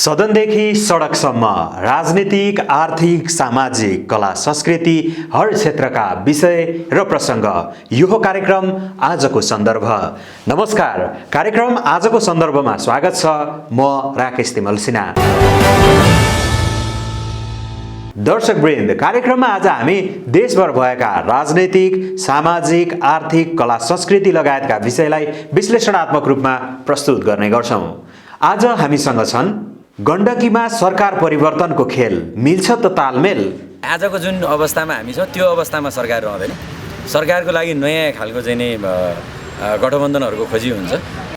सदनदेखि सडकसम्म राजनीतिक, आर्थिक, सामाजिक, कला, संस्कृति हर क्षेत्रका विषय र प्रसङ्ग। यो कार्यक्रम आजको सन्दर्भ। नमस्कार, कार्यक्रम आजको सन्दर्भमा स्वागत छ। म राकेश तिमल सिन्हा। दर्शकवृन्द, कार्यक्रममा आज हामी देशभर भएका राजनैतिक, सामाजिक, आर्थिक, कला, संस्कृति लगायतका विषयलाई विश्लेषणात्मक रूपमा प्रस्तुत गर्ने गर्छौं। आज हामीसँग छन् गण्डकीमा सरकार परिवर्तनको खेल, मिल्छ त तालमेल? आजको जुन अवस्थामा हामी छौँ त्यो अवस्थामा सरकार रहँदैन। सरकारको लागि नयाँ खालको चाहिँ नै गठबन्धनहरूको खोजी हुन्छ।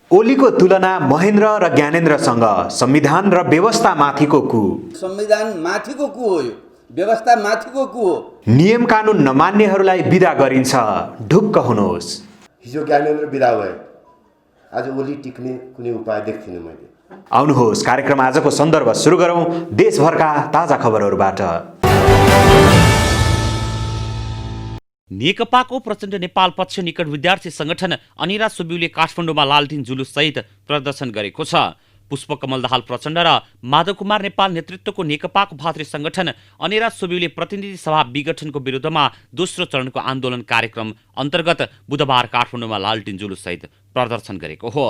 ओलीको तुलना महेन्द्र र ज्ञानेन्द्रसँग संविधान र व्यवस्था माथिको कु। संविधान माथिको कु हो, यो व्यवस्था माथिको कु हो। नियम कानुन नमान्नेहरूलाई बिदा गरिन्छ, ढुक्क हुनुहोस्। हिजो ज्ञानेन्द्र बिदा भए, आज ओली टिक्ने कुनै उपाय देख्दिनँ मैले। आउनुहोस्, कार्यक्रम आजको सन्दर्भ सुरु गरौँ देशभरका ताजा खबरहरूबाट। नेकपाको प्रचण्ड नेपाल पक्ष निकट विद्यार्थी संगठन अनिरा सुब्युले काठमाडौँमा लालटिन जुलुस सहित प्रदर्शन गरेको छ। पुष्पकमल दाहाल प्रचण्ड र माधव कुमार नेपाल नेतृत्वको नेकपाको भातृ संगठन अनिरा सुब्युले प्रतिनिधि सभा विघटनको विरुद्धमा दोस्रो चरणको आन्दोलन कार्यक्रम अन्तर्गत बुधबार काठमाडौँमा लालटिन जुलुस सहित प्रदर्शन गरेको हो।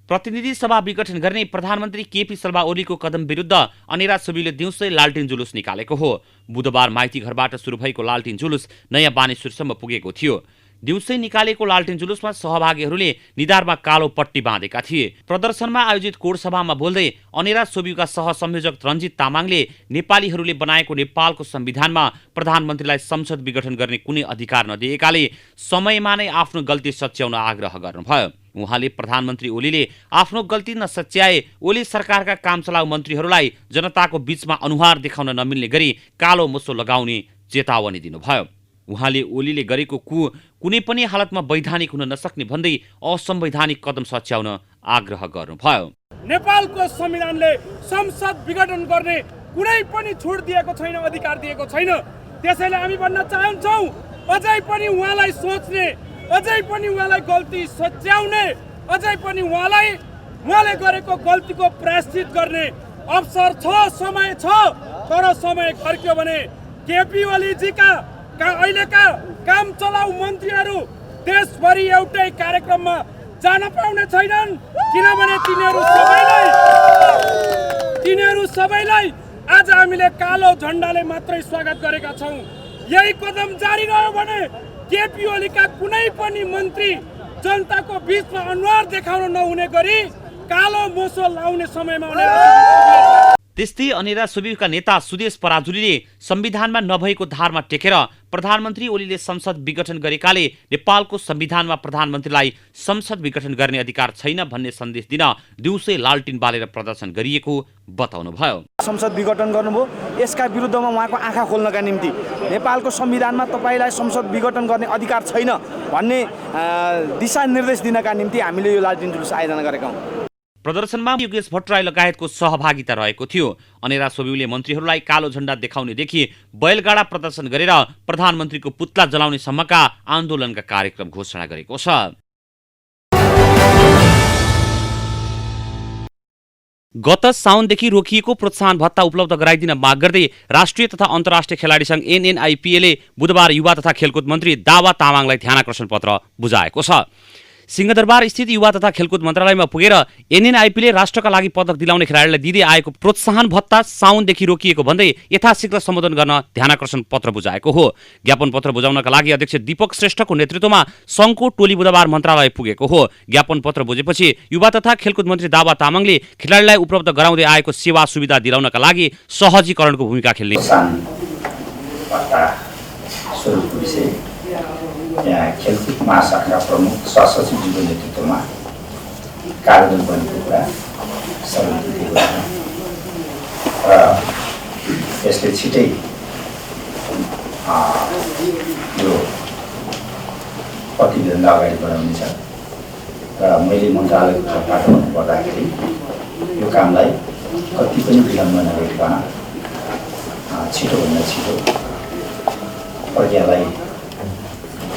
प्रतिनिधि सभा विघटन गर्ने प्रधानमन्त्री केपी शर्मा ओलीको कदम विरुद्ध अनिरा सुब्युले दिउँसै लालटिन जुलुस निकालेको हो। बुधबार माइती घरबाट सुरु भएको लालटिन जुलुस नयाँ बानेश्वरसम्म पुगेको थियो। दिउँसै निकालेको लालटिन जुलुसमा सहभागीहरूले निधारमा कालो पट्टी बाँधेका थिए। प्रदर्शनमा आयोजित कोडसभामा बोल्दै अनिरा सुब्युका सहसंयोजक रञ्जित तामाङले नेपालीहरूले बनाएको नेपालको संविधानमा प्रधानमन्त्रीलाई संसद विघटन गर्ने कुनै अधिकार नदिएकाले समयमा नै आफ्नो गल्ती सच्याउन आग्रह गर्नुभयो। उहाँले प्रधानमन्त्री ओलीले आफ्नो गल्ती नसच्याए ओली सरकारका काम चलाउ मन्त्रीहरूलाई जनताको बीचमा अनुहार देखाउन नमिल्ने गरी कालो मुसो लगाउने चेतावनी दिनुभयो। उहाँले ओलीले गरेको कुनै पनि हालतमा वैधानिक हुन नसक्ने भन्दै असंवैधानिक कदम सच्याउन आग्रह गर्नुभयो। नेपालको संविधानले संसद विघटन गर्ने कुनै पनि छुट दिएको छैन, अधिकार दिएको छैन। त्यसैले हामी भन्न चाहन्छौँ, अझै पनि उहाँलाई सोच्ने, अझै पनि उहाँलाई गल्ती सच्याउने, अझै पनि उहाँले गरेको गल्तीको प्रायश्चित गर्ने अवसर छ, समय छ। तर समय फर्क्यो भने केपी ओलीजीका अहिलेका काम चलाउ मन्त्रीहरू देशभरि एउटै कार्यक्रममा जान पाउने छैनन्, किनभने तिनीहरू सबैलाई आज हामीले कालो झण्डाले मात्रै स्वागत गरेका छौँ। यही कदम जारी रह्यो भने केपी ओलीका कुनै पनि मन्त्री जनताको बीचमा अनुहार देखाउन नहुने गरी कालो मोसो लाउने समयमा उनीहरू। त्यस्तै अनिरा सुब्युका नेता सुदेश पराजुलीले संविधानमा नभएको धारमा टेकेर प्रधानमन्त्री ओलीले संसद विघटन गरेकाले नेपालको संविधानमा प्रधानमन्त्रीलाई संसद विघटन गर्ने अधिकार छैन भन्ने सन्देश दिन दिउँसै लालटिन बालेर प्रदर्शन गरिएको बताउनुभयो। संसद विघटन गर्नुभयो, यसका विरुद्धमा उहाँको आँखा खोल्नका निम्ति नेपालको संविधानमा तपाईँलाई संसद विघटन गर्ने अधिकार छैन भन्ने दिशानिर्देश दिनका निम्ति हामीले यो लालटिन जुलुस आयोजना गरेका हौँ। प्रदर्शनमा योगेश भट्टराई लगायतको सहभागिता रहेको थियो। अनिरा सुब्युले मन्त्रीहरूलाई कालो झण्डा देखाउनेदेखि बैलगाडा प्रदर्शन गरेर प्रधानमन्त्रीको पुतला जलाउने सम्मका आन्दोलनका कार्यक्रम घोषणा गरेको छ। गत साउनदेखि रोकिएको प्रोत्साहन भत्ता उपलब्ध गराइदिन माग गर्दै राष्ट्रिय तथा अन्तर्राष्ट्रिय खेलाडी सङ्घ NNIPA बुधबार युवा तथा खेलकुद मन्त्री दावा तामाङलाई ध्यानाकर्षण पत्र बुझाएको छ। सिंहदरबार स्थित युवा तथा खेलकुद मन्त्रालयमा पुगेर NNIPA राष्ट्रका लागि पदक दिलाउने खेलाडीलाई दिँदै आएको प्रोत्साहन भत्ता साउनदेखि रोकिएको भन्दै यथाशीघ्र सम्बोधन गर्न ध्यानाकर्षण पत्र बुझाएको हो। ज्ञापन पत्र बुझाउनका लागि अध्यक्ष दीपक श्रेष्ठको नेतृत्वमा सङ्घको टोली बुधबार मन्त्रालय पुगेको हो। ज्ञापन पत्र बुझेपछि युवा तथा खेलकुद मन्त्री दावा तामाङले खेलाडीलाई उपलब्ध गराउँदै आएको सेवा सुविधा दिलाउनका लागि सहजीकरणको भूमिका खेल्ने। यहाँ खेलकुद महाशाखा प्रमुख सहसचिवजीको नेतृत्वमा कार्यदल बनेको कुरा सर्वैले र यसले छिटै यो प्रतिवेदनलाई अगाडि बढाउनेछ र मैले मन्त्रालयको तर्फबाट भन्नुपर्दाखेरि यो कामलाई कति पनि विलम्ब नगरिकन छिटोभन्दा छिटो प्रक्रियालाई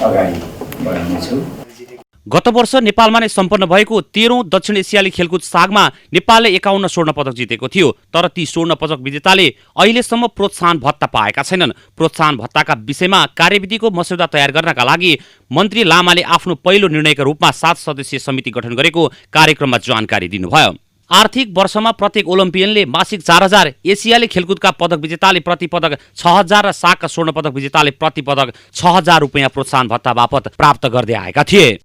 अगाडि बढाउनेछु। गत वर्ष नेपालमा नै सम्पन्न भएको 13औं दक्षिण एसियाली खेलकुद सागमा नेपालले 51 स्वर्ण पदक जितेको थियो। तर ती स्वर्ण पदक विजेताले अहिलेसम्म प्रोत्साहन भत्ता पाएका छैनन्। प्रोत्साहन भत्ताका विषयमा कार्यविधिको मस्यौदा तयार गर्नका लागि मन्त्री लामाले आफ्नो पहिलो निर्णयका रूपमा 7 सदस्यीय समिति गठन गरेको कार्यक्रममा जानकारी दिनुभयो। आर्थिक वर्षमा प्रत्येक ओलम्पियनले मासिक 4000, एसियाली खेलकुदका पदक विजेताले प्रति पदक 6000 र सागका स्वर्ण पदक विजेताले प्रति पदक 6000 रुपैयाँ प्रोत्साहन भत्ता बापत प्राप्त गर्दै आएका थिए।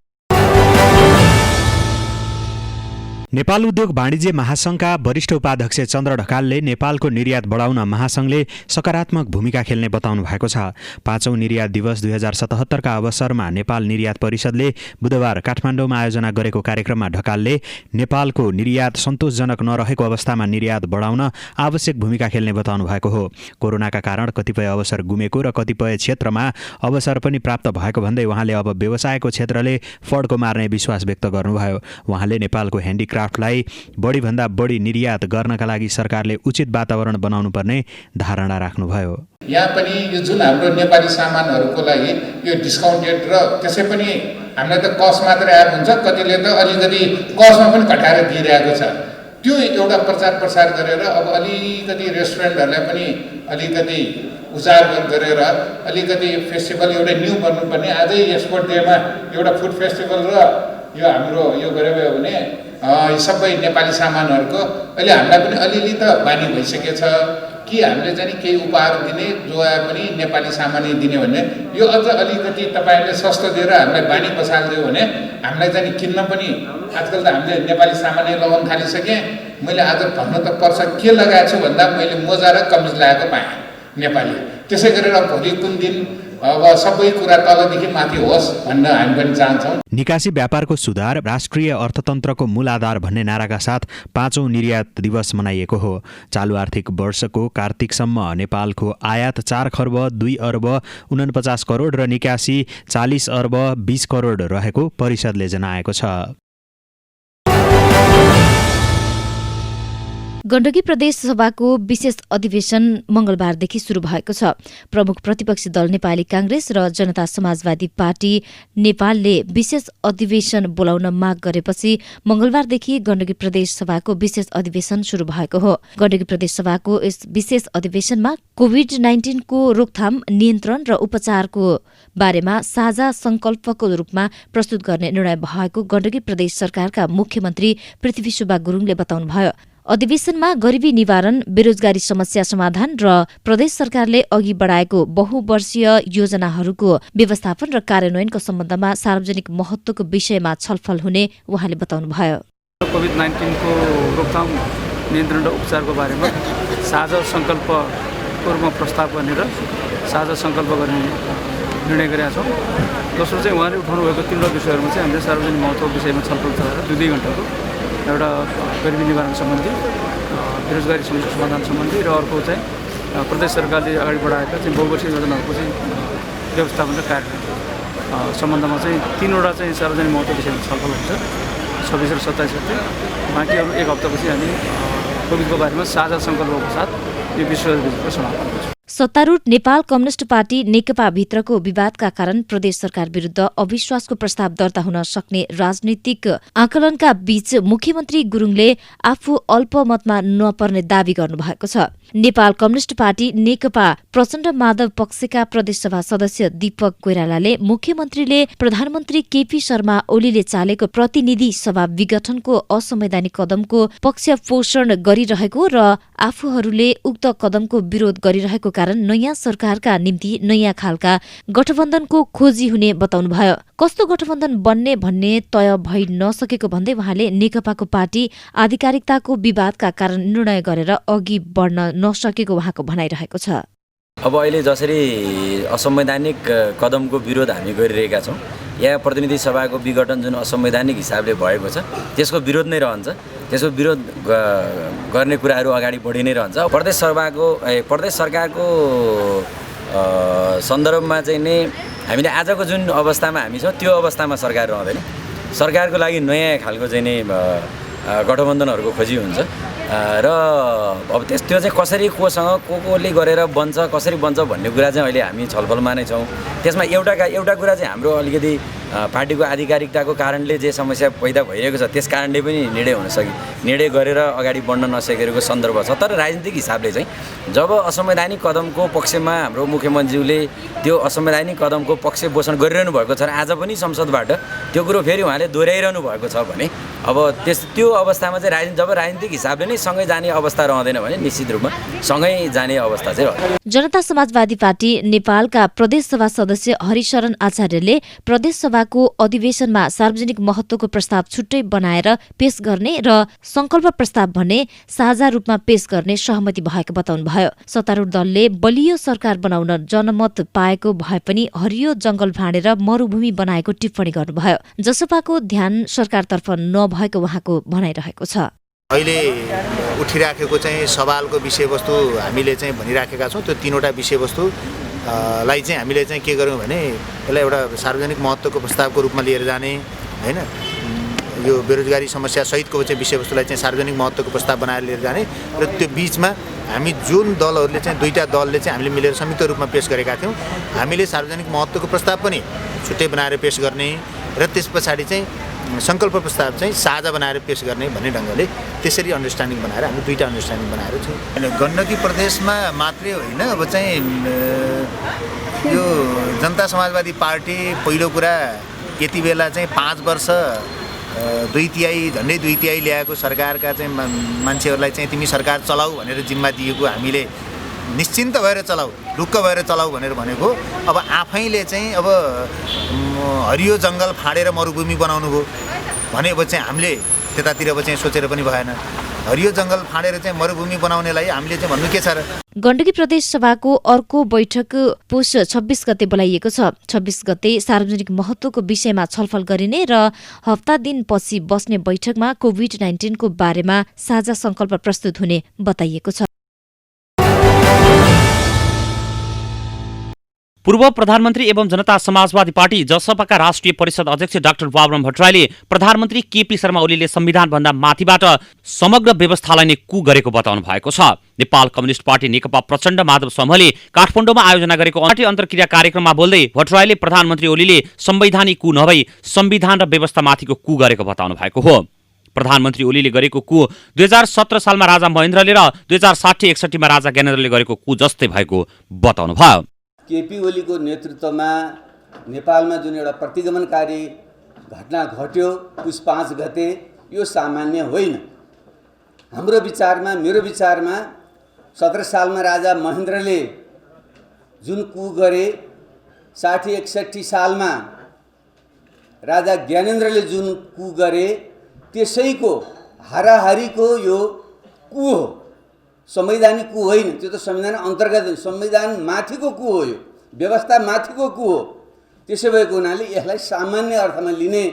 नेपाल उद्योग वाणिज्य महासंघका वरिष्ठ उपाध्यक्ष चन्द्र ढकालले नेपालको निर्यात बढाउन महासंघले सकारात्मक भूमिका खेल्ने बताउनु भएको छ। 5औं निर्यात दिवस 2077 का अवसरमा नेपाल निर्यात परिषदले बुधबार काठमाडौँमा आयोजना गरेको कार्यक्रममा ढकालले नेपालको निर्यात सन्तोषजनक नरहेको अवस्थामा निर्यात बढाउन आवश्यक भूमिका खेल्ने बताउनु भएको हो। कोरोनाका कारण कतिपय अवसर गुमेको र कतिपय क्षेत्रमा अवसर पनि प्राप्त भएको भन्दै उहाँले अब व्यवसायको क्षेत्रले फड्को मार्ने विश्वास व्यक्त गर्नुभयो। उहाँले नेपालको ह्यान्डिक्राफ्टलाई बढीभन्दा बढी निर्यात गर्नका लागि सरकारले उचित वातावरण बनाउनु पर्ने धारणा राख्नुभयो। यहाँ पनि यो जुन हाम्रो नेपाली सामानहरूको लागि यो डिस्काउन्टेड र त्यसै पनि हामीलाई त कस्ट मात्रै आएको हुन्छ, कतिले त अलिकति कस्टमा पनि घटाएर दिइरहेको छ। त्यो एउटा प्रचार प्रसार गरेर अब अलिकति रेस्टुरेन्टहरूलाई पनि अलिकति उजागर गरेर अलिकति फेस्टिभल एउटा न्यू बन्नुपर्ने। आजै एक्सपोर्ट डेमा एउटा फुड फेस्टिभल र यो हाम्रो यो गऱ्यो भने सबै नेपाली सामानहरूको अहिले हामीलाई पनि अलिअलि त बानी भइसकेको छ कि हामीले चाहिँ केही उपहार दिने जो आए पनि नेपाली सामान दिने भने यो अझ अलिकति तपाईँहरूले सस्तो दिएर हामीलाई बानी बसालिदियो भने हामीलाई चाहिँ किन्न पनि आजकल त हामीले नेपाली सामान लगाउन थालिसकेँ। मैले आज भन्नु त पर्छ के लगाएको छु भन्दा मैले मोजा र कमिज लगाएको पाएँ नेपाली। त्यसै गरेर भोलि कुन दिन अब सबै कुरा तलदेखि माथि होस् भन्न हामी पनि चाहन्छौँ। निकासी व्यापारको सुधार राष्ट्रिय अर्थतन्त्रको मूल आधार भन्ने नाराका साथ 5औं निर्यात दिवस मनाइएको हो। चालु आर्थिक वर्षको कार्तिकसम्म नेपालको आयात 4 खर्ब 2 अर्ब 49 करोड र निकासी 40 अर्ब 20 करोड रहेको परिषदले जनाएको छ। गण्डकी प्रदेश सभाको विशेष अधिवेशन मंगलबारदेखि शुरू भएको छ। प्रमुख प्रतिपक्षी दल नेपाली कांग्रेस र जनता समाजवादी पार्टी नेपालले विशेष अधिवेशन बोलाउन माग गरेपछि मंगलबारदेखि गण्डकी प्रदेश सभाको विशेष अधिवेशन शुरू भएको हो। गण्डकी प्रदेश सभाको यस विशेष अधिवेशनमा कोभिड-19 को रोकथाम, नियन्त्रण र उपचारको बारेमा साझा संकल्पको रूपमा प्रस्तुत गर्ने निर्णय भएको गण्डकी प्रदेश सरकारका मुख्यमन्त्री पृथ्वीशुब्बा गुरुङले बताउनुभयो। अधिवेशनमा गरिबी निवारण, बेरोजगारी समस्या समाधान र प्रदेश सरकारले अघि बढाएको बहुवर्षीय योजनाहरूको व्यवस्थापन र कार्यान्वयनको सम्बन्धमा सार्वजनिक महत्वको विषयमा छलफल हुने उहाँले बताउनुभयो। कोभिड-19 को रोकथाम, नियन्त्रण र उपचारको बारेमा साझा संकल्पको रूपमा प्रस्ताव गर्ने र साझा संकल्प गर्ने निर्णय गरेका छौँ। दोस्रो चाहिँ उहाँले उठाउनु भएको 3 विषयहरूमा चाहिँ हामीले सार्वजनिक महत्त्वको विषयमा छलफल चलाएर 2 घण्टाको एउटा गरिबी निवारण सम्बन्धी, बेरोजगारी समस्या समाधान सम्बन्धी र अर्को चाहिँ प्रदेश सरकारले अगाडि बढाएका चाहिँ बहुवर्षीय योजनाहरूको चाहिँ व्यवस्थापन र कार्यान्वयन सम्बन्धमा चाहिँ 3वटा चाहिँ सार्वजनिक महत्त्वको विषयमा छलफल हुन्छ 26 र 27 गते। बाँकी अरू 1 हप्तापछि हामी कोभिडको बारेमा साझा सङ्कल्पको साथ यो विश्वको समापन गर्छौँ। सत्तारूढ नेपाल कम्युनिस्ट पार्टी नेकपा भित्रको विवादका कारण प्रदेश सरकार विरुद्ध अविश्वासको प्रस्ताव दर्ता हुन सक्ने राजनीतिक आकलनका बीच मुख्यमन्त्री गुरुङले आफू अल्पमतमा नपर्ने दावी गर्नुभएको छ। नेपाल कम्युनिस्ट पार्टी नेकपा प्रचण्ड माधव पक्षका प्रदेशसभा सदस्य दीपक कोइरालाले मुख्यमन्त्रीले प्रधानमन्त्री केपी शर्मा ओलीले चालेको प्रतिनिधि सभा विघटनको असंवैधानिक कदमको पक्ष पोषण गरिरहेको र आफूहरूले उक्त कदमको विरोध गरिरहेको कारण नयाँ सरकारका निम्ति नयाँ खालका गठबन्धनको खोजी हुने बताउनुभयो। कस्तो गठबन्धन बन्ने भन्ने तय भइ नसकेको भन्दै उहाँले नेकपाको पार्टी आधिकारिकताको विवादका कारण निर्णय गरेर अघि बढ्न नसकेको उहाँको भनाइरहेको छ। अब अहिले जसरी असंवैधानिक कदमको विरोध हामी गरिरहेका छौँ, यहाँ प्रतिनिधि सभाको विघटन जुन असंवैधानिक हिसाबले भएको छ त्यसको विरोध नै रहन्छ। त्यसको विरोध गर्ने कुराहरू अगाडि बढी नै रहन्छ। प्रदेश सरकारको सन्दर्भमा चाहिँ नै हामीले आजको जुन अवस्थामा हामी छौँ त्यो अवस्थामा सरकार रहँदैन। सरकारको लागि नयाँ खालको चाहिँ नै गठबन्धनहरूको खोजी हुन्छ र अब त्यो चाहिँ कसरी कोसँग कोले गरेर बन्छ, कसरी बन्छ भन्ने कुरा चाहिँ अहिले हामी छलफलमा नै छौँ। त्यसमा एउटा कुरा चाहिँ हाम्रो अलिकति पार्टीको आधिकारिकताको कारणले जे समस्या पैदा भइरहेको छ त्यस कारणले पनि निर्णय गरेर अगाडि बढ्न नसकेको सन्दर्भ छ। तर राजनीतिक हिसाबले चाहिँ जब असंवैधानिक कदमको पक्षमा हाम्रो मुख्यमन्त्रीले त्यो असंवैधानिक कदमको पक्ष पोषण गरिरहनु भएको छ र आज पनि संसदबाट त्यो कुरो फेरि उहाँले दोहोऱ्याइरहनु भएको छ भने अब त्यो अवस्थामा चाहिँ जब राजनीतिक हिसाबले नै सँगै जाने अवस्था रहँदैन भने निश्चित रूपमा सँगै जाने अवस्था चाहिँ हो। जनता समाजवादी पार्टी नेपालका प्रदेशसभा सदस्य हरिशरण आचार्यले प्रदेशसभाको अधिवेशनमा सार्वजनिक महत्त्वको प्रस्ताव छुट्टै बनाएर पेश गर्ने र संकल्प प्रस्ताव भने साझा रूपमा पेश गर्ने सहमति भएको बताउनुभयो। सत्तारूढ दलले बलियो सरकार बनाउन जनमत पाएको भए पनि हरियो जंगल भाँडेर मरुभूमि बनाएको टिप्पणी गर्नुभयो। जसपाको ध्यान सरकारतर्फ नभएको उहाँको भनाइरहेको छ। अहिले उठिराखेको चाहिँ सवालको विषयवस्तु हामीले चाहिँ भनिराखेका छौँ। त्यो तीनवटा विषयवस्तुलाई चाहिँ हामीले चाहिँ के गर्यौँ भने यसलाई एउटा सार्वजनिक महत्त्वको प्रस्तावको रूपमा लिएर जाने हैन, यो बेरोजगारी समस्या सहितको चाहिँ विषयवस्तुलाई चाहिँ सार्वजनिक महत्त्वको प्रस्ताव बनाएर लिएर जाने र त्यो बिचमा हामी जुन दलहरूले चाहिँ दुईटा दलले चाहिँ हामीले मिलेर संयुक्त रूपमा पेश गरेका थियौँ, हामीले सार्वजनिक महत्त्वको प्रस्ताव पनि छुट्टै बनाएर पेश गर्ने र त्यस पछाडि चाहिँ संकल्प प्रस्ताव चाहिँ साझा बनाएर पेश गर्ने भन्ने ढङ्गले त्यसरी अन्डरस्ट्यान्डिङ बनाएर हामी दुईटा अन्डरस्ट्यान्डिङ बनाएर छौँ। गण्डकी प्रदेशमा मात्रै होइन, अब चाहिँ यो जनता समाजवादी पार्टी पहिलो कुरा यति बेला चाहिँ 5 वर्ष 2/3 ल्याएको सरकारका चाहिँ मान्छेहरूलाई चाहिँ तिमी सरकार चलाऊ भनेर जिम्मा दिएको हामीले निश्चिन्त भएर चलाऊ, ढुक्क भएर चलाऊ भनेर भनेको। अब आफैले चाहिँ अब हरियो जङ्गल फाँडेर मरुभूमि बनाउनु भयो भने अब चाहिँ हामीले त्यतातिर अब चाहिँ सोचेर पनि भएन। हरियो जङ्गल फाँडेर चाहिँ मरुभूमि बनाउनेलाई हामीले चाहिँ भन्नु के छ र। गण्डकी प्रदेश सभाको अर्को बैठक पुष 26 गते बोलाइएको छ। 26 गते सार्वजनिक महत्त्वको विषयमा छलफल गरिने र हप्ता दिनपछि बस्ने बैठकमा कोभिड-19 को बारेमा साझा संकल्प प्रस्तुत हुने बताइएको छ। पूर्व प्रधानमन्त्री एवं जनता समाजवादी पार्टी जसपाका राष्ट्रिय परिषद अध्यक्ष डाक्टर बाबुराम भट्टराईले प्रधानमन्त्री केपी शर्मा ओलीले संविधानभन्दा माथिबाट समग्र व्यवस्थालाई नै कु गरेको बताउनु भएको छ। नेपाल कम्युनिस्ट पार्टी नेकपा प्रचण्ड माधव समूहले काठमाडौँमा आयोजना गरेको पार्टी अन्तर्क्रिया कार्यक्रममा बोल्दै भट्टराईले प्रधानमन्त्री ओलीले संवैधानिक कु नभई संविधान र व्यवस्थामाथिको कु गरेको बताउनु भएको हो। प्रधानमन्त्री ओलीले गरेको कु 2017 सालमा राजा महेन्द्रले र 2060-61 मा राजा ज्ञानेन्द्रले गरेको कु जस्तै भएको बताउनु भयो। केपी ओलीको नेतृत्वमा नेपालमा जुन एउटा प्रतिगमनकारी घटना घट्यो पुष 5 गते, यो सामान्य होइन। हाम्रो विचारमा, मेरो विचारमा 17 सालमा राजा महेन्द्रले जुन कु गरे, 60-61 सालमा राजा ज्ञानेन्द्रले जुन कु गरे, त्यसैको हाराहारीको यो कु हो, संवैधानिक कु होइन। त्यो त संविधान अन्तर्गत, संविधान माथिको कु हो, यो व्यवस्था माथिको कु हो। त्यसो भएको हुनाले यसलाई सामान्य अर्थमा लिने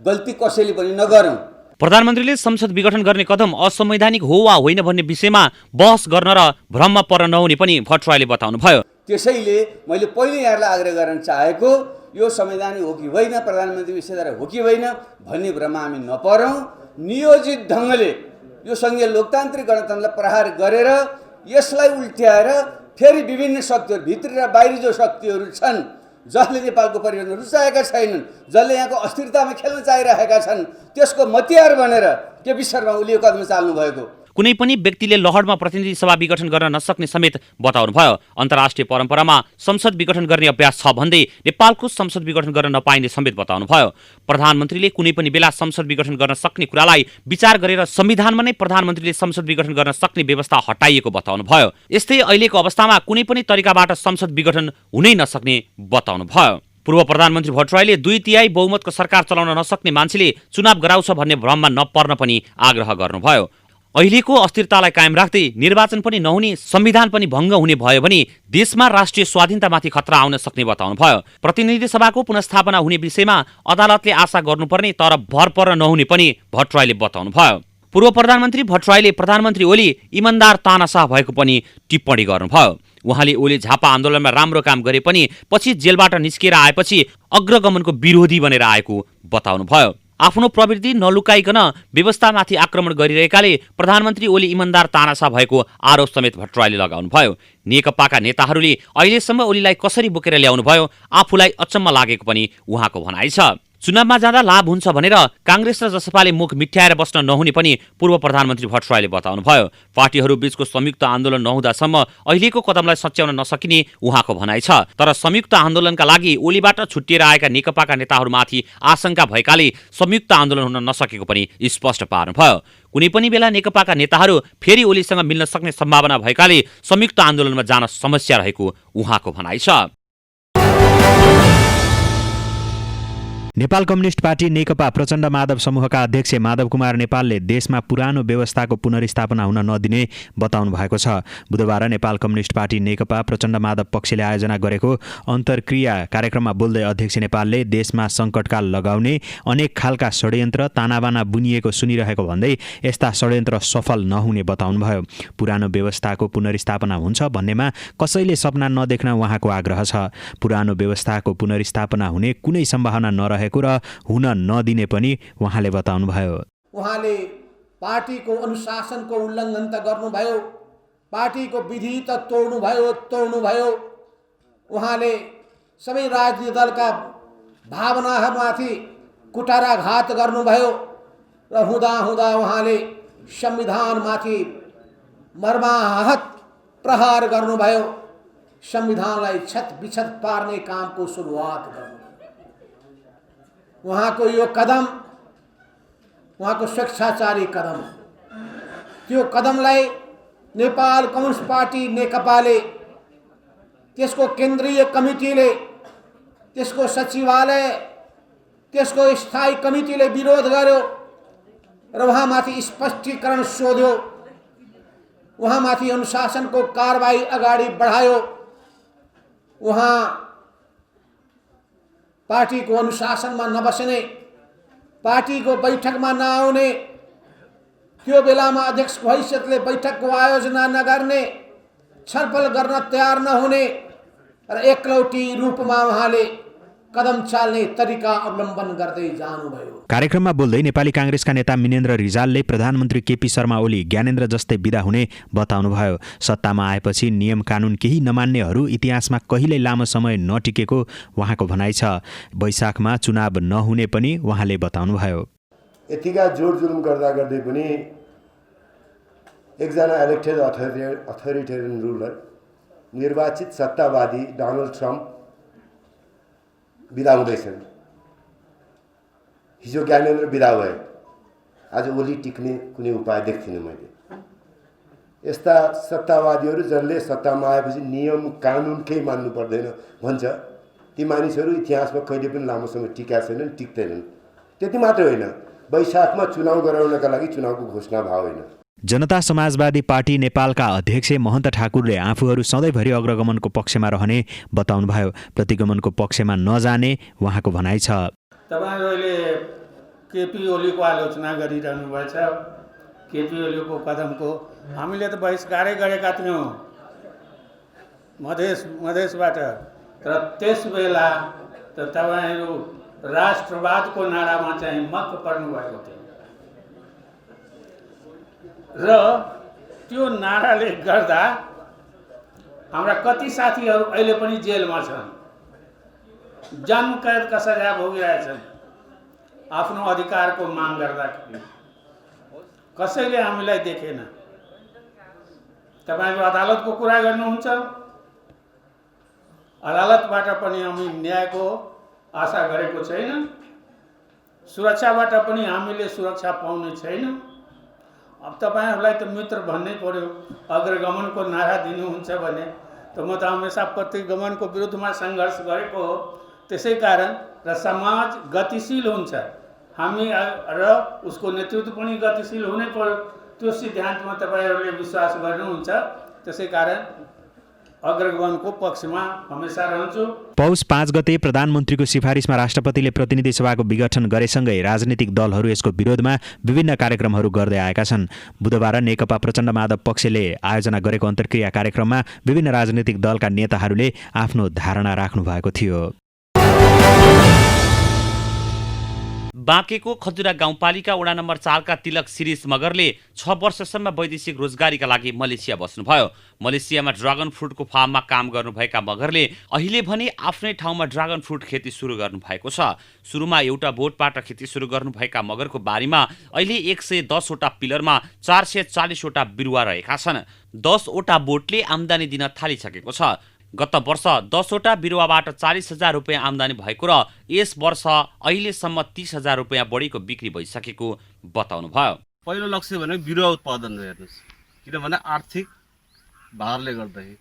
गल्ती कसैले पनि नगरौँ। प्रधानमन्त्रीले संसद विघटन गर्ने कदम असंवैधानिक हो वा होइन भन्ने विषयमा बहस गर्न र भ्रममा पर्न नहुने पनि भट्टराईले बताउनु भयो। त्यसैले मैले पहिले यहाँलाई आग्रह गर्न चाहेको यो संवैधानिक हो कि होइन, प्रधानमन्त्री विषयधारा हो कि होइन भन्ने भ्रममा हामी नपरौँ। नियोजित ढङ्गले यो सङ्घीय लोकतान्त्रिक गणतन्त्रलाई प्रहार गरेर यसलाई उल्ट्याएर फेरि विभिन्न शक्तिहरू, भित्री र बाहिरी जो शक्तिहरू छन्, जसले नेपालको परिवर्तन रुचाएका छैनन्, जसले यहाँको अस्थिरतामा खेल्न चाहिरहेका छन्, त्यसको मतियार बनेर केपी शर्मा ओलीले कदम चाल्नु भएको। कुनै पनि व्यक्तिले लहरमा प्रतिनिधि सभा विघटन गर्न नसक्ने समेत बताउनुभयो। अन्तर्राष्ट्रिय परम्परामा संसद विघटन गर्ने अभ्यास छ भन्दै नेपालको संसद विघटन गर्न नपाइने समेत बताउनुभयो। प्रधानमन्त्रीले कुनै पनि बेला संसद विघटन गर्न सक्ने कुरालाई विचार गरेर संविधानमा नै प्रधानमन्त्रीले संसद विघटन गर्न सक्ने व्यवस्था हटाइएको बताउनुभयो। यस्तै अहिलेको अवस्थामा कुनै पनि तरिकाबाट संसद विघटन हुनै नसक्ने बताउनुभयो। पूर्व प्रधानमन्त्री भट्टराईले 2/3 बहुमतको सरकार चलाउन नसक्ने मान्छेले चुनाव गराउँछ भन्ने भ्रममा नपर्न पनि आग्रह गर्नुभयो। अहिलेको अस्थिरतालाई कायम राख्दै निर्वाचन पनि नहुने, संविधान पनि भङ्ग हुने भयो भने देशमा राष्ट्रिय स्वाधीनतामाथि खतरा आउन सक्ने बताउनुभयो। प्रतिनिधि सभाको पुनर्स्थापना हुने विषयमा अदालतले आशा गर्नुपर्ने तर भर पर्न नहुने पनि भट्टराईले बताउनुभयो। पूर्व प्रधानमन्त्री भट्टराईले प्रधानमन्त्री ओली इमानदार तानाशाह भएको पनि टिप्पणी गर्नुभयो। उहाँले ओली झापा आन्दोलनमा राम्रो काम गरे पनि पछि जेलबाट निस्किएर आएपछि अग्रगमनको विरोधी बनेर आएको बताउनुभयो। आफ्नो प्रवृत्ति नलुकाइकन व्यवस्थामाथि आक्रमण गरिरहेकाले प्रधानमन्त्री ओली इमान्दार तानासा भएको आरोप समेत भट्टराईले लगाउनुभयो। नेकपाका नेताहरूले अहिलेसम्म ओलीलाई कसरी बोकेर ल्याउनुभयो आफूलाई अचम्म लागेको पनि उहाँको भनाइ छ। चुनावमा जाँदा लाभ हुन्छ भनेर काङ्ग्रेस र जसपाले मुख मिठ्याएर बस्न नहुने पनि पूर्व प्रधानमन्त्री भट्टराईले बताउनुभयो। पार्टीहरू बीचको संयुक्त आन्दोलन नहुँदासम्म अहिलेको कदमलाई सच्याउन नसकिने उहाँको भनाइ छ। तर संयुक्त आन्दोलनका लागि ओलीबाट छुट्टिएर आएका नेकपाका नेताहरूमाथि आशंका भएकाले संयुक्त आन्दोलन हुन नसकेको पनि स्पष्ट पार्नुभयो। कुनै पनि बेला नेकपाका नेताहरू फेरि ओलीसँग मिल्न सक्ने सम्भावना भएकाले संयुक्त आन्दोलनमा जान समस्या रहेको उहाँको भनाइ छ। नेपाल कम्युनिस्ट पार्टी नेकपा प्रचण्ड माधव समूहका अध्यक्ष माधव कुमार नेपालले देशमा पुरानो व्यवस्थाको पुनर्स्थापना हुन नदिने बताउनु भएको छ। बुधबार नेपाल कम्युनिस्ट पार्टी नेकपा प्रचण्ड माधव पक्षले आयोजना गरेको अन्तर्क्रिया कार्यक्रममा बोल्दै अध्यक्ष नेपालले देशमा सङ्कटकाल लगाउने अनेक खालका षड्यन्त्र तानाबाना बुनिएको सुनिरहेको भन्दै यस्ता षड्यन्त्र सफल नहुने बताउनुभयो। पुरानो व्यवस्थाको पुनर्स्थापना हुन्छ भन्नेमा कसैले सपना नदेख्न उहाँको आग्रह छ। पुरानो व्यवस्थाको पुनर्स्थापना हुने कुनै सम्भावना नरहे र हुन नदिने पनि उहाँले बताउनुभयो। उहाँले पार्टीको अनुशासनको उल्लङ्घन त गर्नुभयो, पार्टीको विधि त तोड्नुभयो। उहाँले सबै राजनीतिक दलका भावनाहरूमाथि कुटाराघात गर्नुभयो र हुँदा उहाँले संविधानमाथि मर्माहत प्रहार गर्नुभयो। संविधानलाई छतबिछत पार्ने कामको सुरुवात गर्नु। उहाँको यो कदम उहाँको स्वेच्छाचारी कदम, त्यो कदमलाई नेपाल कम्युनिस्ट पार्टी नेकपाले, त्यसको केन्द्रीय कमिटीले, त्यसको सचिवालय, त्यसको स्थायी कमिटीले विरोध गर्यो र उहाँमाथि स्पष्टीकरण सोध्यो। उहाँमाथि अनुशासनको कारबाही अगाडि बढायो। उहाँ पार्टीको अनुशासनमा नबस्ने, पार्टीको बैठकमा नआउने, त्यो बेलामा अध्यक्षको हैसियतले बैठकको आयोजना नगर्ने, छलफल गर्न तयार नहुने र एकलौटी रूपमा उहाँले कदम चाल्ने तरिका अवलम्बन गर्दै जानुभयो। कार्यक्रममा बोल्दै नेपाली काङ्ग्रेसका नेता मिनेन्द्र रिजालले प्रधानमन्त्री केपी शर्मा ओली ज्ञानेन्द्र जस्तै बिदा हुने बताउनुभयो। सत्तामा आएपछि नियम कानुन केही नमान्नेहरू इतिहासमा कहिल्यै लामो समय नटिकेको उहाँको भनाइ छ। वैशाखमा चुनाव नहुने पनि उहाँले बताउनुभयो। यतिका जोड जुलुम गर्दै पनि एकजना इलेक्टेड अथोरिटेरियन रुलर, निर्वाचित सत्तावादी डोनाल्ड ट्रम्प बिदा हुँदैछन्। हिजो ज्ञानेन्द्र बिदा भए, आज ओली टिक्ने कुनै उपाय देख्थिनँ मैले। यस्ता सत्तावादीहरू जसले सत्तामा आएपछि नियम कानुन केही मान्नु पर्दैन भन्छ, ती मानिसहरू इतिहासमा कहिले पनि लामो समय टिका छैनन्, टिक्दैनन्। त्यति मात्र होइन, वैशाखमा चुनाव गराउनका लागि चुनावको घोषणा भएको होइन। जनता समाजवादी पार्टी नेपालका अध्यक्ष महन्त ठाकुरले आफूहरू सधैँभरि अग्रगमनको पक्षमा रहने बताउनुभयो। प्रतिगमनको पक्षमा नजाने उहाँको भनाइ छ। तपाईहरुले केपी ओलीको आलोचना गरिरहनु भएछ। केपी ओलीको कदमको हामीले त बहिष्कारै गरेका थियौँ मधेसबाट, तर त्यस बेला त तपाईहरु राष्ट्रवादको नारामा चाहिँ मक्क पर्नु भएको थियो र त्यो नाराले गर्दा हाम्रा कति साथीहरू अहिले पनि जेलमा छन्, जन्मकैदका सजाय भोगिरहेछन्। आफ्नो अधिकारको माग गर्दाखेरि कसैले हामीलाई देखेन। तपाईहरु अदालतको कुरा गर्नुहुन्छ, अदालतबाट पनि हामी न्यायको आशा गरेको छैन, सुरक्षाबाट पनि हामीले सुरक्षा पाउने छैन। अब तपाईहरुलाई त मित्र भन्नै पर्यो। अग्रगमनको नारा दिनुहुन्छ भने त म त हमेसा प्रतिगमनको विरुद्धमा सङ्घर्ष गरेको हो। त्यसै कारण र समाज गतिशील हुन्छ, हामी र उसको नेतृत्व पनि गतिशील हुनै पर्यो। त्यो सिद्धान्तमा तपाईहरुले विश्वास गर्नुहुन्छ। त्यसै कारण अग्रगमनको पक्षमा हमेसा रहन्छु। पौष 5 गते प्रधानमन्त्रीको सिफारिसमा राष्ट्रपतिले प्रतिनिधि सभाको विघटन गरेसँगै राजनीतिक दलहरू यसको विरोधमा विभिन्न कार्यक्रमहरू गर्दै आएका छन्। बुधबार नेकपा प्रचण्ड माधव पक्षले आयोजना गरेको अन्तर्क्रिया कार्यक्रममा विभिन्न राजनीतिक दलका नेताहरूले आफ्नो धारणा राख्नु भएको थियो। बाँकेको खजुरा गाउँपालिका वडा नम्बर 4 का तिलक शिरीष मगरले 6 वर्षसम्म वैदेशिक रोजगारीका लागि मलेसिया बस्नुभयो। मलेसियामा ड्रागन फ्रुटको फार्ममा काम गर्नुभएका मगरले अहिले भने आफ्नै ठाउँमा ड्रागन फ्रुट खेती सुरु गर्नुभएको छ। सुरुमा एउटा बोटबाट खेती सुरु गर्नुभएका मगरको बारीमा अहिले 110 वटा पिलरमा 440 वटा बिरुवा रहेका छन्। 10 वटा बोटले आम्दानी दिन थालिसकेको छ। गत वर्ष 10 वटा बिरुवाबाट 40,000 रुपियाँ आम्दानी भएको र यस वर्ष अहिलेसम्म 30,000 रुपियाँ बढीको बिक्री भइसकेको बताउनुभयो। पहिलो लक्ष्य भनेको बिरुवा उत्पादन हेर्नुहोस्, किनभने आर्थिक भारले गर्दाखेरि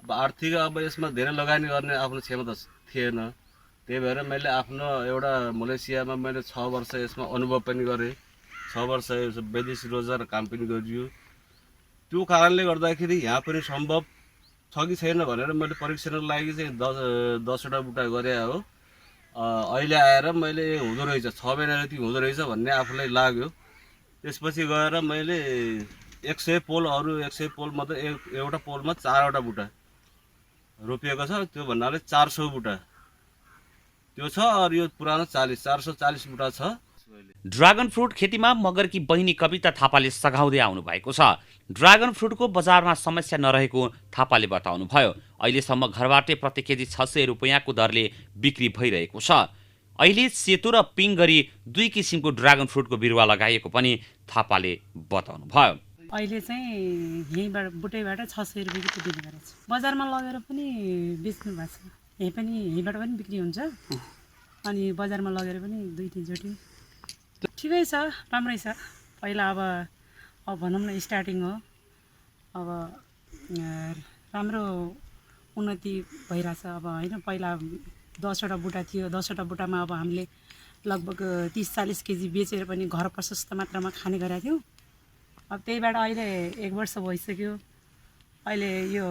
अब आर्थिक अब यसमा धेरै लगानी गर्ने आफ्नो क्षमता थिएन। त्यही भएर मैले आफ्नो एउटा मलेसियामा मैले 6 वर्ष यसमा अनुभव पनि गरेँ, 6 वर्ष वैदेशिक रोजगार काम पनि गरियो। त्यो कारणले गर्दाखेरि यहाँ पनि सम्भव छ कि छैन भनेर मैले परीक्षणको लागि चाहिँ 10 वटा बुटा गरे हो। अहिले आएर मैले हुँदो रहेछ 6 महिना जति हुँदो रहेछ भन्ने आफूलाई लाग्यो। त्यसपछि गएर मैले 100 पोल अरू 100 पोल मात्र एउटा पोलमा 4 वटा बुटा रोपिएको छ। त्यो भन्नाले 400 बुटा त्यो छ। अरू यो पुरानो 440 बुटा छ। ड्रागन फ्रुट खेतीमा मगरकी बहिनी कविता थापाले सघाउँदै आउनु भएको छ। ड्रागन फ्रुटको बजारमा समस्या नरहेको थापाले बताउनुभयो। अहिलेसम्म घरबाटै प्रति केजी 600 रुपियाँको दरले बिक्री भइरहेको छ। अहिले सेतो र पिङ्क गरी 2 किसिमको ड्रागन फ्रुटको बिरुवा लगाइएको पनि थापाले बताउनुभयो। अहिले चाहिँ यहीँबाट बुटैबाट 600 रुपियाँको बिक्री गरेको छ। बजारमा लगेर पनि बेच्नु भएको छ। यहीँ पनि यहीँबाट पनि बिक्री हुन्छ अनि बजारमा लगेर पनि 2-3 चोटि। ठिकै छ, राम्रै छ। पहिला अब भनौँ न स्टार्टिङ हो, अब राम्रो उन्नति भइरहेछ। अब होइन पहिला 10 वटा बुटा थियो, 10 वटा बुटामा अब हामीले लगभग 30-40 केजी बेचेर पनि घर प्रशस्त मात्रामा खाने गरेका थियौँ। अब त्यहीबाट अहिले 1 वर्ष भइसक्यो। अहिले यो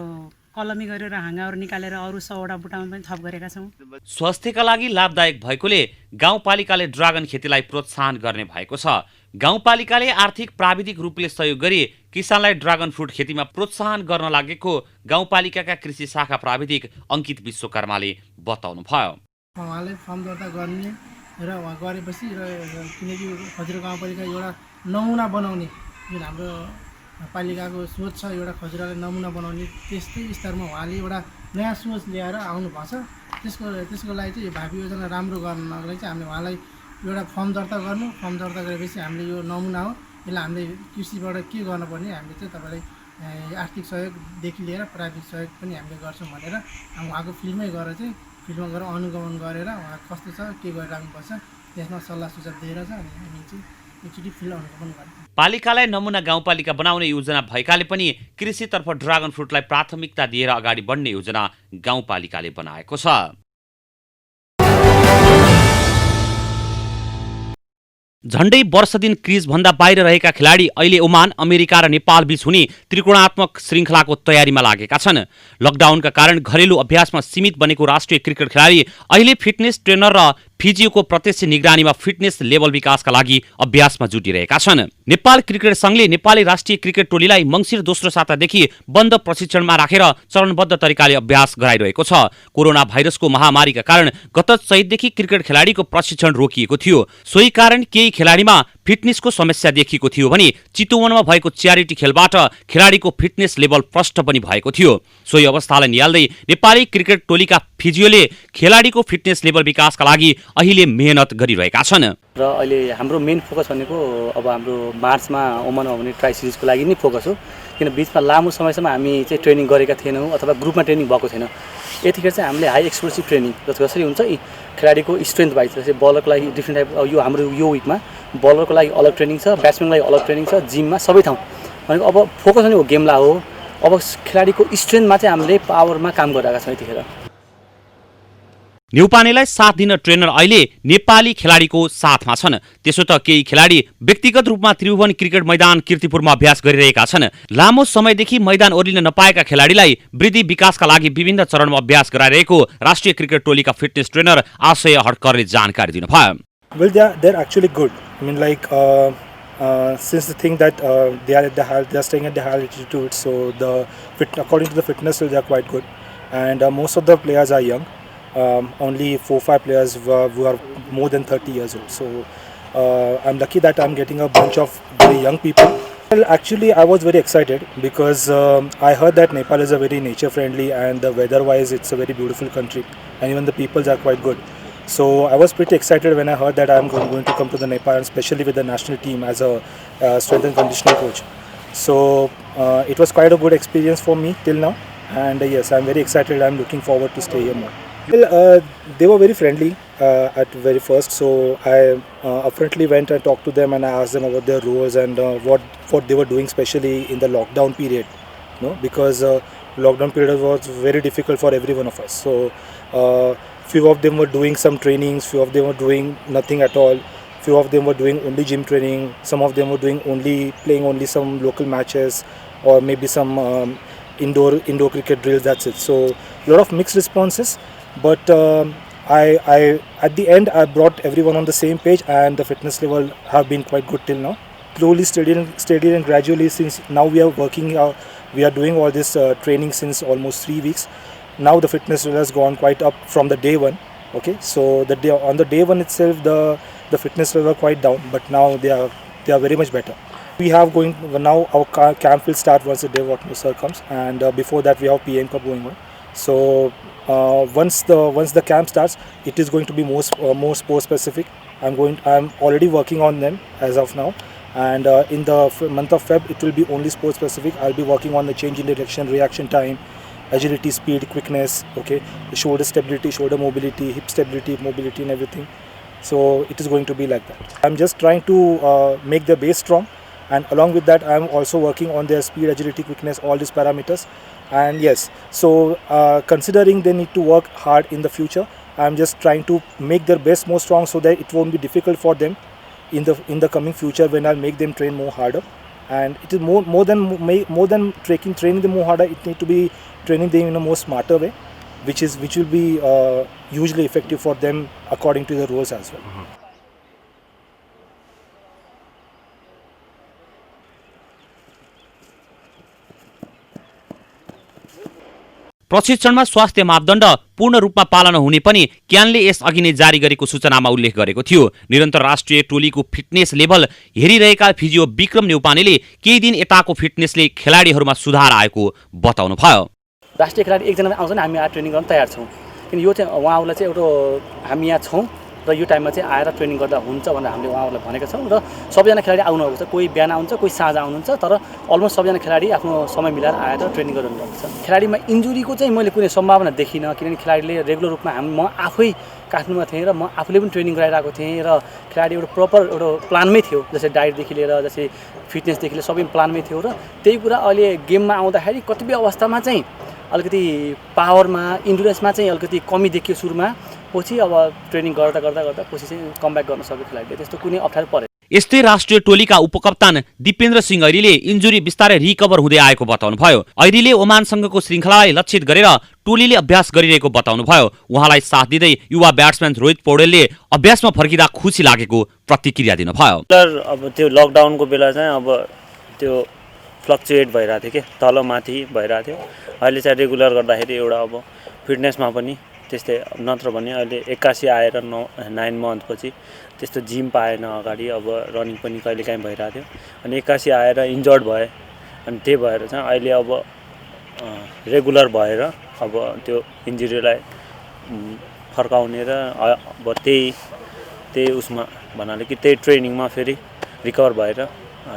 कलमी गरेर हाँगाहरू निकालेर अरू 100 वटा बुटामा पनि थप गरेका छौँ। स्वास्थ्यका लागि लाभदायक भएकोले गाउँपालिकाले ड्रागन खेतीलाई प्रोत्साहन गर्ने भएको छ। गाउँपालिकाले आर्थिक प्राविधिक रूपले सहयोग गरी किसानलाई ड्रागन फ्रुट खेतीमा प्रोत्साहन गर्न लागेको गाउँपालिकाका कृषि शाखा प्राविधिक अङ्कित विश्वकर्माले बताउनुभयो। उहाँले फर्म दर्ता गर्ने र उहाँ गरेपछि र किनकि खजुरा गाउँपालिका एउटा नमुना बनाउने जुन हाम्रो पालिकाको सोच छ, एउटा खजुरालाई नमुना बनाउने त्यस्तै स्तरमा उहाँले एउटा नयाँ सोच ल्याएर आउनुभएको छ। त्यसको लागि चाहिँ भावी योजना राम्रो गर्नको लागि चाहिँ हामीले उहाँलाई एउटा फर्म दर्ता गर्नु, फर्म दर्ता गरेपछि हामीले यो नमुना हो, यसलाई हामीले कृषिबाट के गर्नुपर्ने हामीले चाहिँ तपाईँलाई आर्थिक सहयोगदेखि लिएर प्राविधिक सहयोग पनि हामीले गर्छौँ भनेर उहाँको फिल्डमै गएर चाहिँ फिल्डमा गएर अनुगमन गरेर उहाँ कस्तो छ के गरिराख्नुपर्छ त्यसमा सल्लाह सुझाव दिएर चाहिँ हामी चाहिँ एकचोटि फिल्ड अनुगमन गर्छौँ। पालिकालाई नमुना गाउँपालिका बनाउने योजना भएकाले पनि कृषितर्फ ड्रागन फ्रुटलाई प्राथमिकता दिएर अगाडि बढ्ने योजना गाउँपालिकाले बनाएको छ। झण्डै वर्ष दिन क्रिजभन्दा बाहिर रहेका खेलाडी अहिले ओमान, अमेरिका र नेपाल बीच हुने त्रिकोणात्मक श्रृङ्खलाको तयारीमा लागेका छन्। लकडाउनका कारण घरेलु अभ्यासमा सीमित बनेको राष्ट्रिय क्रिकेट खेलाडी अहिले फिटनेस ट्रेनर र फिजियोको प्रत्यक्ष निगरानीमा फिटनेस लेभल विकासका लागि अभ्यासमा जुटिरहेका छन्। नेपाल क्रिकेट संघले नेपाली राष्ट्रिय क्रिकेट टोलीलाई मङ्सिर 2 सातादेखि बन्द प्रशिक्षणमा राखेर चरणबद्ध तरिकाले अभ्यास गराइरहेको छ। कोरोना भाइरसको महामारीका कारण गत चैतदेखि क्रिकेट खेलाडीको प्रशिक्षण रोकिएको थियो। सोही कारण केही खेलाडीमा फिटनेसको समस्या देखिएको थियो भने चितवनमा भएको च्यारिटी खेलबाट खेलाडीको फिटनेस लेभल प्रष्ट पनि भएको थियो। सोही अवस्थालाई निहाल्दै नेपाली क्रिकेट टोलीका फिजियोले खेलाडीको फिटनेस लेभल विकासका लागि अहिले मेहनत गरिरहेका छन्। र अहिले हाम्रो मेन फोकस भनेको अब हाम्रो मार्चमा ओमानमा हुने ट्राई सिरिजको लागि नै फोकस हो। किन बिचमा लामो समयसम्म हामी चाहिँ ट्रेनिङ गरेका थिएनौँ अथवा ग्रुपमा ट्रेनिङ भएको थिएन। यतिखेर चाहिँ हामीले हाई एक्सप्लोसिभ ट्रेनिङ जसरी हुन्छ खेलाडीको स्ट्रेन्थ वाइज जस्तै बलरको लागि डिफ्रेन्ट टाइप यो हाम्रो यो विकमा बलरको लागि अलग ट्रेनिङ छ, ब्याट्सम्यानको लागि अलग ट्रेनिङ छ, जिममा सबै ठाउँ भनेको अब फोकस भनेको गेमलाई हो। अब खेलाडीको स्ट्रेन्थमा चाहिँ हामीले पावरमा काम गरिरहेका छौँ यतिखेर। न्युपानेलाई साथ दिन ट्रेनर अहिले नेपाली खेलाडीको साथमा छन्। त्यसो त केही खेलाडी व्यक्तिगत रूपमा त्रिभुवन क्रिकेट मैदान कीर्तिपुरमा अभ्यास गरिरहेका छन्। लामो समयदेखि मैदान ओर्लिन नपाएका खेलाडीलाई वृद्धि विकासका लागि विभिन्न चरणमा अभ्यास गराइरहेको राष्ट्रिय क्रिकेट टोलीका फिटनेस ट्रेनर आशय हड्करले जानकारी दिनुभयो। Well, they're actually good. I mean, like since the thing that they are staying at the high altitude, so according to the fitness, they are quite good, and most of the players are young. Only 4-5 players who are more than 30 years old. So I'm lucky that I'm getting a bunch of very young people. Well, actually, I was very excited because I heard that Nepal is a very nature-friendly and the weather-wise, it's a very beautiful country, and even the peoples are quite good. So I was pretty excited when I heard that I'm going to come to the Nepal, especially with the national team as a strength and conditioning coach. So it was quite a good experience for me till now, and yes, I'm very excited. I'm looking forward to stay here more. Well, they were very friendly at very first, so I upfrontly went and talked to them and I asked them about their roles and what they were doing, especially in the lockdown period. Because lockdown period was very difficult for every one of us. So few of them were doing some trainings, few of them were doing nothing at all. Few of them were doing only gym training. Some of them were playing only some local matches, or maybe some indoor cricket drills. That's it. So a lot of mixed responses. But I at the end I brought everyone on the same page, and the fitness level have been quite good till now. Slowly, steadily and gradually, since now we are working, we are doing all this training since almost 3 weeks. Now the fitness level has gone quite up from the day one. Okay, so on the day one itself, the fitness level were quite down, but now they are very much better. We have now our camp will start once the day sir comes, and before that we have PM Cup going on. So once the camp starts, it is going to be more sport specific. I'm already working on them as of now, and in the month of Feb it will be only sport specific. I'll be working on the change in direction, reaction time, agility, speed, quickness, okay, the shoulder stability, shoulder mobility, hip stability, mobility and everything. So it is going to be like that. I'm just trying to make the base strong, and along with that I'm also working on their speed, agility, quickness, all these parameters. And yes, so considering they need to work hard in the future, I'm just trying to make their base more strong so that it won't be difficult for them in the coming future when I'll make them train more harder. And it is more than training them more harder. It need to be training them in a more smarter way, which will be hugely effective for them according to the roles as well. प्रशिक्षणमा स्वास्थ्य मापदण्ड पूर्ण रूपमा पालना हुने पनि क्यानले यस अघि नै जारी गरेको सूचनामा उल्लेख गरेको थियो। निरन्तर राष्ट्रिय टोलीको फिटनेस लेभल हेरिरहेका फिजियो विक्रम न्यौपानेले केही दिन यताको फिटनेसले खेलाडीहरूमा सुधार आएको बताउनु भयो। राष्ट्रिय खेलाडी एकजना आउँछ नि, हामी यहाँ ट्रेनिङ गर्न तयार छौँ, किन यो चाहिँ उहाँहरूलाई चाहिँ एउटा हामी यहाँ छौँ र यो टाइममा चाहिँ आएर ट्रेनिङ गर्दा हुन्छ भनेर हामीले उहाँहरूलाई भनेका छौँ। र सबैजना खेलाडी आउनुभएको छ, कोही बिहान आउँछ, कोही साँझ आउनुहुन्छ, तर अलमोस्ट सबैजना खेलाडी आफ्नो समय मिलाएर आएर ट्रेनिङ गर्नुहुन्छ। खेलाडीमा इन्जुरीको चाहिँ मैले कुनै सम्भावना देखिनँ, किनभने खेलाडीले रेगुलर रूपमा म आफै काठमाडौँमा थिएँ र म आफूले पनि ट्रेनिङ गराइरहेको थिएँ र खेलाडी एउटा प्रपर एउटा प्लानमै थियो, जस्तै डाइटदेखि लिएर जस्तै फिटनेसदेखि लिएर सबै प्लानमै थियो। र त्यही कुरा अहिले गेममा आउँदाखेरि कतिपय अवस्थामा चाहिँ अलिकति पावरमा, इन्डुरेन्समा चाहिँ अलिकति कमी देखियो सुरुमा, पछि अब ट्रेनिङ गर्दा पछि चाहिँ कमब्याक गर्न सक्यो खेलाडीले, त्यस्तो कुनै अप्ठ्यारो परेन। यस्तै राष्ट्रिय टोलीका उपकप्तान दिपेन्द्र सिंह ऐरीले इन्जुरी बिस्तारै रिकभर हुँदै आएको बताउनु भयो। ऐरीले ओमानसँगको श्रृङ्खलालाई लक्षित गरेर टोलीले अभ्यास गरिरहेको बताउनु भयो। उहाँलाई साथ दिँदै युवा ब्याट्सम्यान रोहित पौडेलले अभ्यासमा फर्किँदा खुसी लागेको प्रतिक्रिया दिनुभयो। अब त्यो लकडाउनको बेला चाहिँ अब त्यो फ्लक्चुएट भइरहेको थियो कि तलमाथि भइरहेको थियो। अहिले चाहिँ रेगुलर गर्दाखेरि एउटा अब फिटनेसमा पनि त्यस्तै, नत्र भने अहिले 81 आएर 9 मन्थपछि त्यस्तो जिम पाएन अगाडि, अब रनिङ पनि कहिलेकाहीँ भइरहेको थियो, अनि 81 आएर इन्जर्ड भए, अनि त्यही भएर चाहिँ अहिले अब रेगुलर भएर अब त्यो इन्जुरीलाई फर्काउने र अब त्यही उसमा भन्नाले कि त्यही ट्रेनिङमा फेरि रिकभर भएर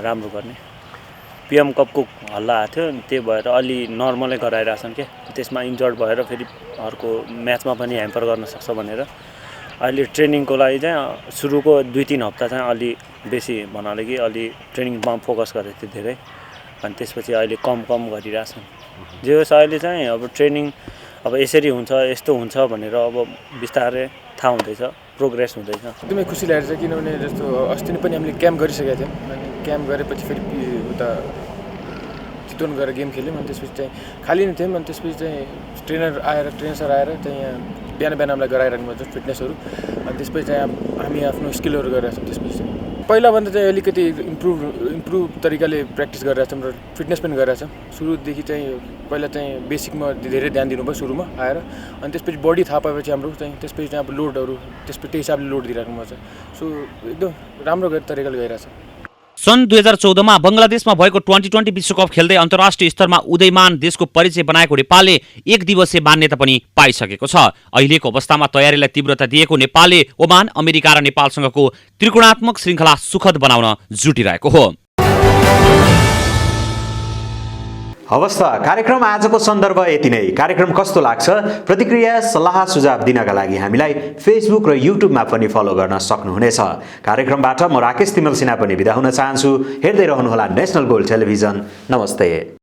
राम्रो गर्ने। पिएम कपको हल्ला आएको थियो, त्यही भएर अलि नर्मलै गराइरहेछन् क्या, त्यसमा इन्जर्ड भएर फेरि अर्को म्याचमा पनि ह्याम्पर गर्न सक्छ भनेर अहिले ट्रेनिङको लागि चाहिँ सुरुको 2-3 हप्ता चाहिँ अलि बेसी भन्नाले कि अलि ट्रेनिङमा फोकस गरेको थियो धेरै, अनि त्यसपछि अहिले कम गरिरहेछन्। जे होस् अहिले चाहिँ अब ट्रेनिङ अब यसरी हुन्छ, यस्तो हुन्छ भनेर अब बिस्तारै थाहा हुँदैछ, प्रोग्रेस हुँदैछ। एकदमै खुसी लागेको छ, किनभने जस्तो अस्ति पनि हामीले क्याम्प गरिसकेका थियौँ, अनि क्याम्प गरेपछि फेरि उता चितवन गएर गेम खेल्यौँ, अनि त्यसपछि चाहिँ खाली नै थियौँ, अनि त्यसपछि चाहिँ ट्रेनर सर आएर चाहिँ यहाँ बिहान हामीलाई गराइरहनु भयो फिटनेसहरू, अनि त्यसपछि चाहिँ हामी आफ्नो स्किलहरू गरिरहेको छौँ। त्यसपछि पहिलाभन्दा चाहिँ अलिकति इम्प्रुभ तरिकाले प्र्याक्टिस गरिरहेको छौँ र फिटनेस पनि गरिरहेको छौँ। सुरुदेखि चाहिँ पहिला चाहिँ बेसिकमा धेरै ध्यान दिनुभयो सुरुमा आएर, अनि त्यसपछि बडी थाहा पाएपछि हाम्रो चाहिँ त्यसपछि चाहिँ अब लोडहरू त्यसपछि त्यही हिसाबले लोड दिइराख्नु भएको छ। सो एकदम राम्रो तरिकाले गइरहेछ। सन् 2014मा बङ्गलादेशमा भएको 2020 विश्वकप खेल्दै अन्तर्राष्ट्रिय स्तरमा उदयमान देशको परिचय बनाएको नेपालले एक दिवसीय मान्यता पनि पाइसकेको छ। अहिलेको अवस्थामा तयारीलाई तीव्रता दिएको नेपालले ओमान, अमेरिका र नेपालसँगको त्रिकोणात्मक श्रृङ्खला सुखद बनाउन जुटिरहेको हो। हवस् त कार्यक्रम आजको सन्दर्भ यति नै। कार्यक्रम कस्तो लाग्छ? प्रतिक्रिया, सल्लाह, सुझाव दिनका लागि हामीलाई फेसबुक र युट्युबमा पनि फलो गर्न सक्नुहुनेछ। कार्यक्रमबाट म राकेश तिमल सिन्हा पनि बिदा हुन चाहन्छु। हेर्दै रहनुहोला नेसनल गोल्ड टेलिभिजन। नमस्ते।